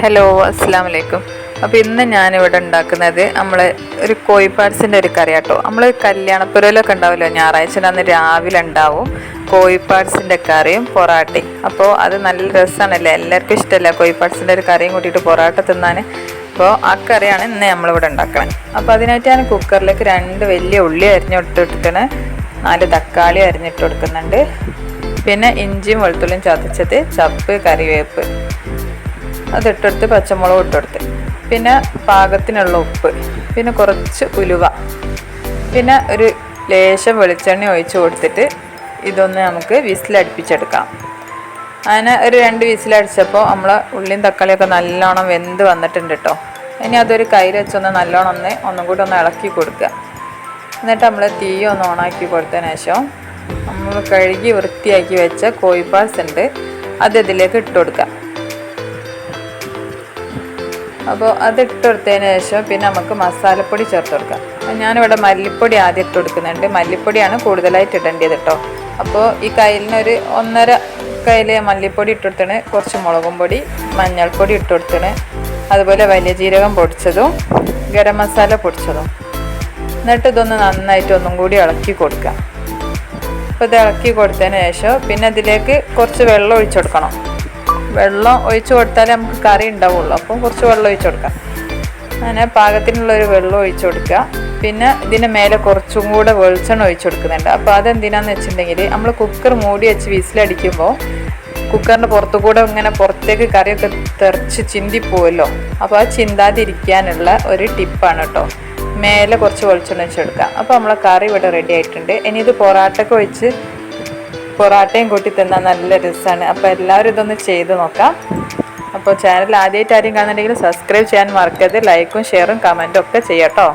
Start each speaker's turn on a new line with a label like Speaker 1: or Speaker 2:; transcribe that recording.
Speaker 1: Hello, അസ്സാം വലൈക്കും. അപ്പോൾ ഇന്ന് ഞാനിവിടെ ഉണ്ടാക്കുന്നത് നമ്മൾ ഒരു കോഴിപ്പാട്സിൻ്റെ ഒരു കറി കേട്ടോ. നമ്മൾ കല്യാണപ്പുരയിലൊക്കെ ഉണ്ടാവുമല്ലോ, ഞായറാഴ്ച അന്ന് രാവിലെ ഉണ്ടാവും കോഴിപ്പാട്സിൻ്റെ കറിയും പൊറാട്ടയും. അപ്പോൾ അത് നല്ല രസമാണല്ലേ, എല്ലാവർക്കും ഇഷ്ടമല്ല കോഴിപ്പാട്സിൻ്റെ ഒരു കറിയും കൂട്ടിയിട്ട് പൊറാട്ട തിന്നാൻ. അപ്പോൾ ആ കറിയാണ് ഇന്ന് നമ്മളിവിടെ ഉണ്ടാക്കണം. അപ്പോൾ അതിനായിട്ട് ഞാൻ കുക്കറിലേക്ക് 2 വലിയ ഉള്ളി അരിഞ്ഞിട്ടിട്ടാണ്, 4 തക്കാളി അരിഞ്ഞിട്ട് കൊടുക്കുന്നുണ്ട്. പിന്നെ ഇഞ്ചിയും വെളുത്തുള്ളിയും ചതച്ചത്, ചപ്പ്, കറിവേപ്പ് അതിട്ടെടുത്ത്, പച്ചമുളക് ഇട്ടെടുത്ത്, പിന്നെ പാകത്തിനുള്ള ഉപ്പ്, പിന്നെ കുറച്ച് ഉലുവ, പിന്നെ ഒരു ലേശം വെളിച്ചെണ്ണ ഒഴിച്ച് കൊടുത്തിട്ട് ഇതൊന്ന് നമുക്ക് വിസിലടുപ്പിച്ചെടുക്കാം. അങ്ങനെ ഒരു 2 വിസിലടിച്ചപ്പോൾ നമ്മൾ ഉള്ളിയും തക്കാളിയൊക്കെ നല്ലോണം വെന്ത് വന്നിട്ടുണ്ട് കേട്ടോ. ഇനി അതൊരു കയ്യിൽ വെച്ചൊന്ന് നല്ലോണം ഒന്നും കൂടി ഒന്ന് ഇളക്കി കൊടുക്കുക. എന്നിട്ട് നമ്മൾ തീ ഒന്ന് ഓണാക്കി കൊടുത്തതിന് ശേഷം നമ്മൾ കഴുകി വൃത്തിയാക്കി വെച്ച കോഴിപ്പാട്സ് ഉണ്ട്, അത് ഇതിലേക്ക് ഇട്ട് കൊടുക്കുക. അപ്പോൾ അത് ഇട്ട് കൊടുത്തതിന് ശേഷം പിന്നെ നമുക്ക് മസാലപ്പൊടി ചേർത്ത് കൊടുക്കാം. ഞാനിവിടെ മല്ലിപ്പൊടി ആദ്യം ഇട്ട് കൊടുക്കുന്നുണ്ട്. മല്ലിപ്പൊടിയാണ് കൂടുതലായിട്ട് ഇടേണ്ടത് കേട്ടോ. അപ്പോൾ ഈ കയ്യിലിനൊരു 1.5 കയ്യിൽ മല്ലിപ്പൊടി ഇട്ട് കൊടുത്തണ്, കുറച്ച് മുളകും പൊടി, മഞ്ഞൾപ്പൊടി ഇട്ട് കൊടുത്തണ്, അതുപോലെ വലിയ ജീരകം പൊടിച്ചതും ഗരം മസാല പൊടിച്ചതും. എന്നിട്ട് ഇതൊന്ന് നന്നായിട്ട് ഒന്നും കൂടി ഇളക്കി കൊടുക്കാം. അപ്പോൾ ഇത് ഇളക്കി കൊടുത്തതിന് ശേഷം പിന്നെ ഇതിലേക്ക് കുറച്ച് വെള്ളം ഒഴിച്ചു കൊടുക്കണം. വെള്ളം ഒഴിച്ചു കൊടുത്താലേ നമുക്ക് കറി ഉണ്ടാവുള്ളൂ. അപ്പം കുറച്ച് വെള്ളം ഒഴിച്ചു കൊടുക്കാം. അങ്ങനെ പാകത്തിനുള്ളൊരു വെള്ളം ഒഴിച്ചു കൊടുക്കുക. പിന്നെ ഇതിന് മേലെ കുറച്ചും കൂടെ വെളിച്ചെണ്ണ ഒഴിച്ചു കൊടുക്കുന്നുണ്ട്. അപ്പോൾ അതെന്തിനാന്ന് വെച്ചിട്ടുണ്ടെങ്കിൽ നമ്മൾ കുക്കർ മൂടി വെച്ച് വിസിലടിക്കുമ്പോൾ കുക്കറിൻ്റെ പുറത്തു കൂടെ ഇങ്ങനെ പുറത്തേക്ക് കറിയൊക്കെ തെറിച്ച് ചിന്തിപ്പോവല്ലോ. അപ്പോൾ ആ ചിന്താതിരിക്കാനുള്ള ഒരു ടിപ്പാണ് കേട്ടോ. മേലെ കുറച്ച് വെളിച്ചെണ്ണ ഒഴിച്ചു കൊടുക്കുക. അപ്പോൾ നമ്മളെ കറി ഇവിടെ റെഡി ആയിട്ടുണ്ട്. ഇനി ഇത് പൊറാട്ടയൊക്കെ ഒഴിച്ച് പൊറാട്ടയും കൂട്ടി തിന്നാൻ നല്ല രസമാണ്. അപ്പോൾ എല്ലാവരും ഇതൊന്ന് ചെയ്ത് നോക്കാം. അപ്പോൾ ചാനൽ ആദ്യമായിട്ട് ആരും കാണുന്നുണ്ടെങ്കിൽ സബ്സ്ക്രൈബ് ചെയ്യാൻ മറക്കരുത്. ലൈക്കും ഷെയറും കമൻറ്റും ഒക്കെ ചെയ്യാം കേട്ടോ.